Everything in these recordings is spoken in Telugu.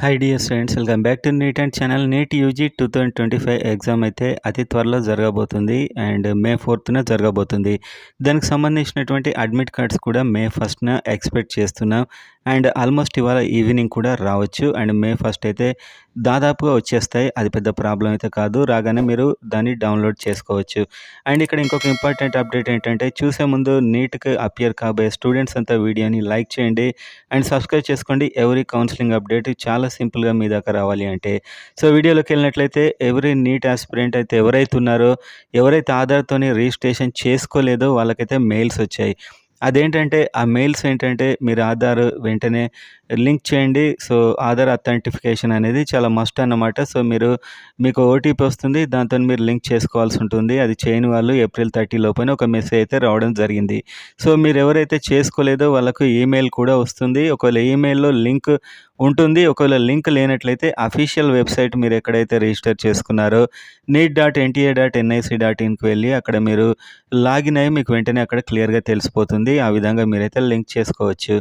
Hi dear friends, welcome back to NEET and channel. NEET UG 2025 exam అయితే అతి త్వరలో జరగబోతుంది అండ్ మే 4న జరగబోతుంది. దానికి సంబంధించినటువంటి అడ్మిట్ కార్డ్స్ కూడా మే 1న ఎక్స్పెక్ట్ చేస్తున్నాం అండ్ ఆల్మోస్ట్ ఇవాళ ఈవినింగ్ కూడా రావచ్చు అండ్ మే 1 అయితే దాదాపుగా వచ్చేస్తాయి. అది పెద్ద ప్రాబ్లం అయితే కాదు, రాగానే మీరు దాన్ని డౌన్లోడ్ చేసుకోవచ్చు. అండ్ ఇక్కడ ఇంకొక ఇంపార్టెంట్ అప్డేట్ ఏంటంటే, చూసే ముందు నీట్కి అపియర్ కాబోయే స్టూడెంట్స్ అంతా వీడియోని లైక్ చేయండి అండ్ సబ్స్క్రైబ్ చేసుకోండి. ఎవరీ కౌన్సిలింగ్ అప్డేట్ చాలా సింపుల్గా మీ దాకా రావాలి అంటే. సో వీడియోలోకి వెళ్ళినట్లయితే, ఎవరీ నీట్ ఆస్పిరెంట్ అయితే ఎవరైతే ఉన్నారో, ఎవరైతే ఆధార్తోని రిజిస్ట్రేషన్ చేసుకోలేదో వాళ్ళకైతే మెయిల్స్ వచ్చాయి. అదేంటంటే ఆ మెయిల్స్ ఏంటంటే, మీరు ఆధార్ వెంటనే లింక్ చేయండి. సో ఆధార్ అథెంటిఫికేషన్ అనేది చాలా మస్ట్ అన్నమాట. సో మీకు ఓటీపీ వస్తుంది, దాంతో మీరు లింక్ చేసుకోవాల్సి ఉంటుంది. అది చేయని వాళ్ళు ఏప్రిల్ 30 లోపల ఒక మెసేజ్ అయితే రావడం జరిగింది. సో మీరు ఎవరైతే చేసుకోలేదో వాళ్ళకు ఈమెయిల్ కూడా వస్తుంది. ఒకవేళ ఈమెయిల్లో లింక్ ఉంటుంది, ఒకవేళ లింక్ లేనట్లయితే అఫీషియల్ వెబ్సైట్ మీరు ఎక్కడైతే రిజిస్టర్ చేసుకున్నారో neet.nta.nic.inకి వెళ్ళి అక్కడ మీరు లాగిన్ అయ్యి మీకు వెంటనే అక్కడ క్లియర్గా తెలిసిపోతుంది. ఆ విధంగా మీరైతే లింక్ చేసుకోవచ్చు.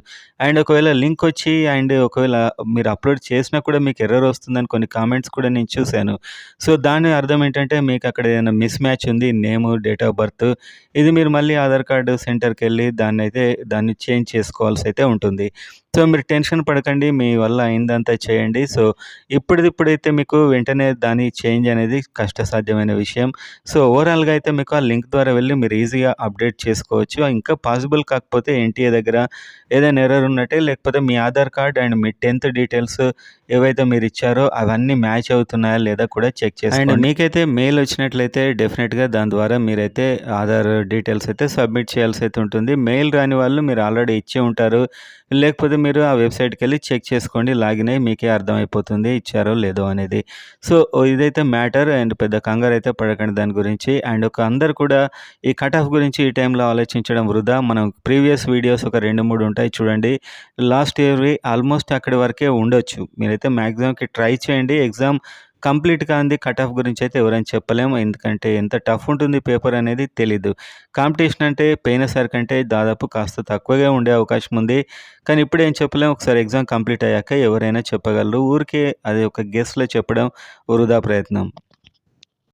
అండ్ ఒకవేళ లింక్ వచ్చి అండ్ ఒకవేళ మీరు అప్లోడ్ చేసినా కూడా మీకు ఎర్రర్ వస్తుందని కొన్ని కామెంట్స్ కూడా నేను చూశాను. సో దాని అర్థం ఏంటంటే, మీకు అక్కడ ఏదైనా మిస్ మ్యాచ్ ఉంది, నేము, డేట్ ఆఫ్ బర్త్. ఇది మీరు మళ్ళీ ఆధార్ కార్డు సెంటర్కి వెళ్ళి దాన్ని చేంజ్ చేసుకోవాల్సి అయితే ఉంటుంది. సో మీరు టెన్షన్ పడకండి, మీ వల్ల అయిందంతా చేయండి. సో ఇప్పుడైతే మీకు వెంటనే దాని చేంజ్ అనేది కష్టసాధ్యమైన విషయం. సో ఓవరాల్గా అయితే మీకు ఆ లింక్ ద్వారా వెళ్ళి మీరు ఈజీగా అప్డేట్ చేసుకోవచ్చు. ఇంకా పాసిబుల్ కాకపోతే ఎన్టీఏ దగ్గర ఏదైనా ఎర్రర్ ఉన్నట్టే, లేకపోతే మీ ఆధార్ కార్డ్ అండ్ మీ 10th డీటెయిల్స్ ఏవైతే మీరు ఇచ్చారో అవన్నీ మ్యాచ్ అవుతున్నాయా లేదా కూడా చెక్ చేసుకోండి. అండ్ మీకైతే మెయిల్ వచ్చినట్లయితే డెఫినెట్గా దాని ద్వారా మీరైతే ఆధార్ డీటెయిల్స్ అయితే సబ్మిట్ చేయాల్సి అయితే ఉంటుంది. మెయిల్ రాని వాళ్ళు మీరు ఆల్రెడీ ఇచ్చే ఉంటారు, లేకపోతే మీరు ఆ వెబ్సైట్కి వెళ్ళి చెక్ చేసుకోండి. లాగిన్ అయ్యి మీకే అర్థమైపోతుంది ఇచ్చారో లేదో అనేది. సో ఇదైతే మ్యాటర్ అండ్ పెద్ద కంగారు అయితే పడకండి దాని గురించి. అండ్ అందరు కూడా ఈ కట్ ఆఫ్ గురించి ఈ టైంలో ఆలోచించడం వృధా. మనం ప్రీవియస్ వీడియోస్ ఒక 2-3 ఉంటాయి చూడండి. లాస్ట్ ఇయర్వి ఆల్మోస్ట్ అక్కడి వరకే ఉండొచ్చు. మీరైతే మ్యాక్సిమంకి ట్రై చేయండి. ఎగ్జామ్ కంప్లీట్గా అంది కట్ ఆఫ్ గురించి అయితే ఎవరైనా చెప్పలేము, ఎందుకంటే ఎంత టఫ్ ఉంటుంది పేపర్ అనేది తెలీదు. కాంపిటీషన్ అంటే పోయినసారి కంటే దాదాపు కాస్త తక్కువగా ఉండే అవకాశం ఉంది, కానీ ఇప్పుడు ఏం చెప్పలేము. ఒకసారి ఎగ్జామ్ కంప్లీట్ అయ్యాక ఎవరైనా చెప్పగలరు. ఊరికే అది ఒక గెస్లో చెప్పడం వృధా ప్రయత్నం.